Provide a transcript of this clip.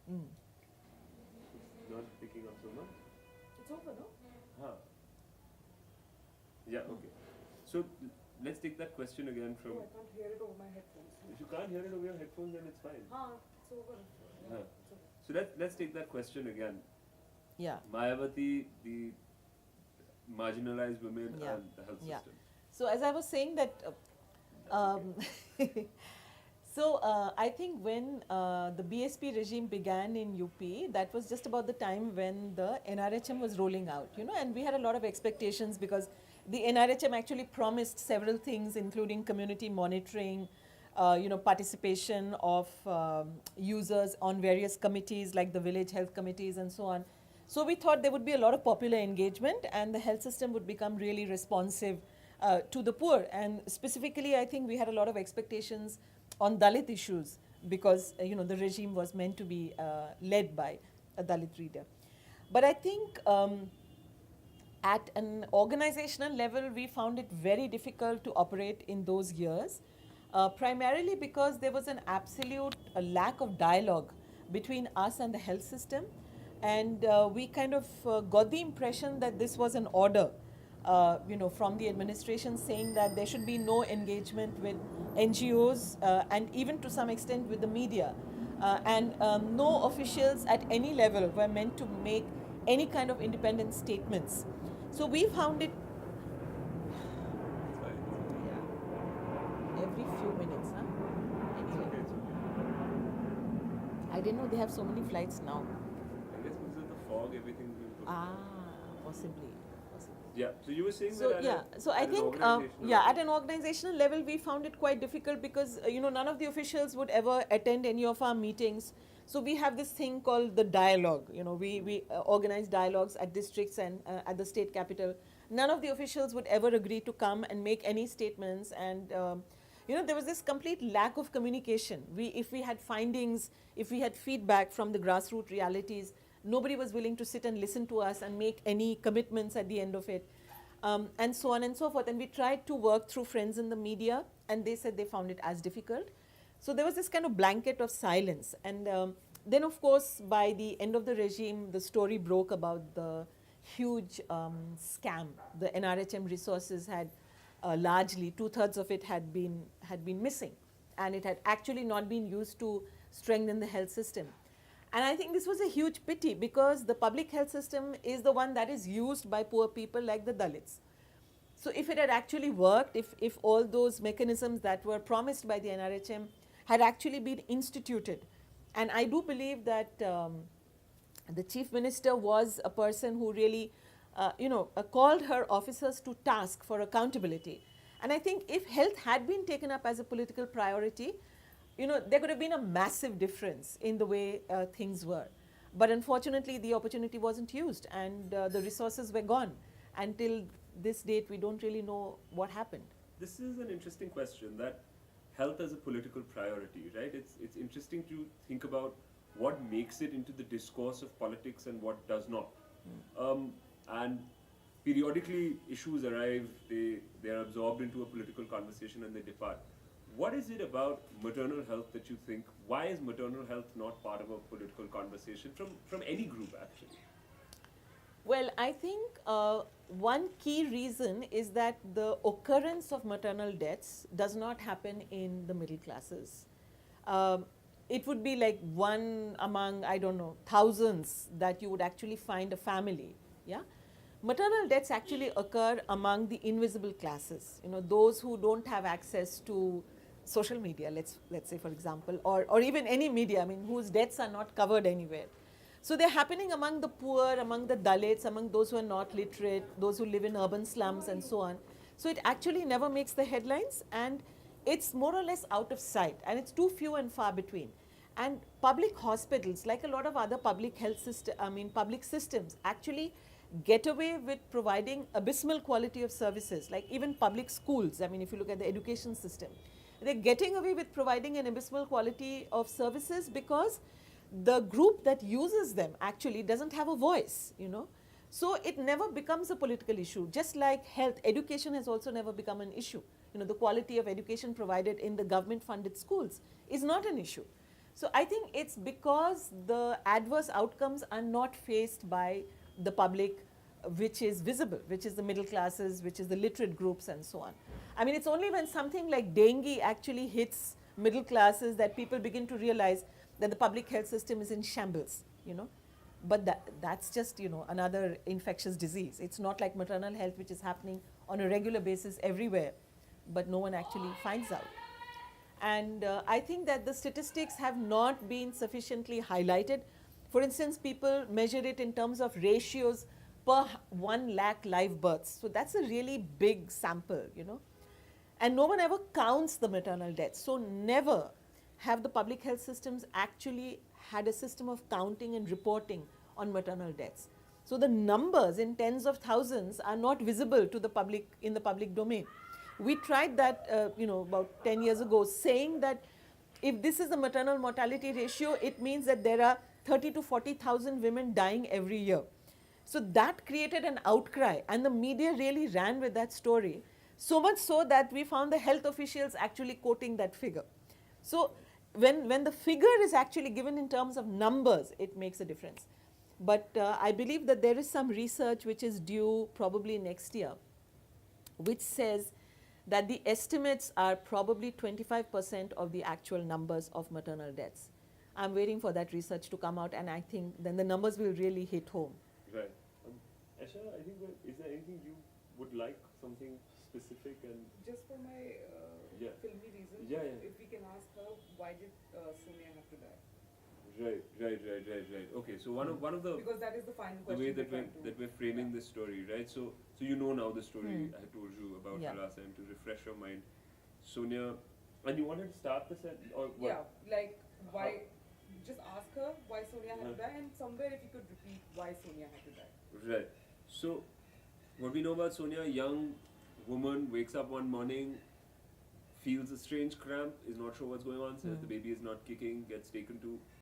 Not picking up so much. It's over, no? Huh. Yeah, okay. So let's take that question again from. Oh, I can't hear it over my headphones. If you can't hear it over your headphones, then it's fine. It's over. Huh. It's over. So let's take that question again. Yeah. Mayawati, the marginalized women Yeah. and the health Yeah. system. So as I was saying that, I think when the BSP regime began in UP, that was just about the time when the NRHM was rolling out, and we had a lot of expectations because the NRHM actually promised several things, including community monitoring, participation of users on various committees like the village health committees and so on. So we thought there would be a lot of popular engagement and the health system would become really responsive to the poor. And specifically, I think we had a lot of expectations on Dalit issues because, the regime was meant to be led by a Dalit leader. But I think at an organizational level, we found it very difficult to operate in those years, primarily because there was an absolute lack of dialogue between us and the health system. And we kind of got the impression that this was an order, from the administration saying that there should be no engagement with NGOs and even to some extent with the media. And no officials at any level were meant to make any kind of independent statements. So we found it every few minutes, huh? Anyway. I didn't know they have so many flights now. I guess because of the fog, everything's been put. Possibly. Yeah. So you were saying So that. yeah, so I think at an organizational level we found it quite difficult because none of the officials would ever attend any of our meetings. So we have this thing called the dialogue. We organize dialogues at districts and at the state capital. None of the officials would ever agree to come and make any statements, and there was this complete lack of communication. If we had findings, if we had feedback from the grassroots realities, nobody was willing to sit and listen to us and make any commitments at the end of it, and so on and so forth. And we tried to work through friends in the media, and they said they found it as difficult. So there was this kind of blanket of silence. And then, of course, by the end of the regime, the story broke about the huge scam. The NRHM resources had largely, 2/3 of it had been missing, and it had actually not been used to strengthen the health system. And I think this was a huge pity because the public health system is the one that is used by poor people like the Dalits. So if it had actually worked, if all those mechanisms that were promised by the NRHM had actually been instituted, and I do believe that the chief minister was a person who really, called her officers to task for accountability. And I think if health had been taken up as a political priority, there could have been a massive difference in the way things were. But unfortunately, the opportunity wasn't used, and the resources were gone. Until this date, we don't really know what happened. This is an interesting question, that health as a political priority, right? It's interesting to think about what makes it into the discourse of politics and what does not. And periodically, issues arrive, they are absorbed into a political conversation and they depart. What is it about maternal health that you think, why is maternal health not part of a political conversation from any group actually? Well, I think one key reason is that the occurrence of maternal deaths does not happen in the middle classes. It would be like one among, I don't know, thousands that you would actually find a family. Yeah, maternal deaths actually occur among the invisible classes. Those who don't have access to social media, let's say for example, or even any media, whose deaths are not covered anywhere. So they're happening among the poor, among the Dalits, among those who are not literate, those who live in urban slums and so on. So it actually never makes the headlines, and it's more or less out of sight, and it's too few and far between. And public hospitals, like a lot of other public health public systems, actually get away with providing abysmal quality of services, like even public schools. If you look at the education system, they're getting away with providing an abysmal quality of services because the group that uses them actually doesn't have a voice, So it never becomes a political issue. Just like health, education has also never become an issue. The quality of education provided in the government funded schools is not an issue. So I think it's because the adverse outcomes are not faced by the public, which is visible, which is the middle classes, which is the literate groups and so on. I mean, it's only when something like dengue actually hits middle classes that people begin to realize that the public health system is in shambles, you know. But that's just, you know, another infectious disease. It's not like maternal health, which is happening on a regular basis everywhere, but no one actually finds out. And I think that the statistics have not been sufficiently highlighted. For instance, people measure it in terms of ratios per 1 lakh live births. So that's a really big sample, you know. And no one ever counts the maternal deaths. So never have the public health systems actually had a system of counting and reporting on maternal deaths. So the numbers in tens of thousands are not visible to the public in the public domain. We tried that, you know, about 10 years ago, saying that if this is the maternal mortality ratio, it means that there are 30 to 40,000 women dying every year. So that created an outcry, and the media really ran with that story, so much so that we found the health officials actually quoting that figure. So when the figure is actually given in terms of numbers, it makes a difference. But I believe that there is some research which is due probably next year, which says that the estimates are probably 25% of the actual numbers of maternal deaths. I'm waiting for that research to come out, and I think then the numbers will really hit home. Right. Asha, I think is there anything you would like, something specific and Just for my Yeah. filmy reasons, Yeah, yeah. if we can ask her, why did Sonia have to die? right. Okay, so one of the Because that is the final the question. way that we're trying to- that we're framing this story, right? So you know now the story I told you about Yeah. her last time, to refresh your mind. Sonia, and you wanted to start this or what? Yeah, like why? Just ask her why Sonia had to die, and somewhere if you could repeat why Sonia had to die. Right. So, what we know about Sonia, a young woman wakes up one morning, feels a strange cramp, is not sure what's going on, says the baby is not kicking, gets taken to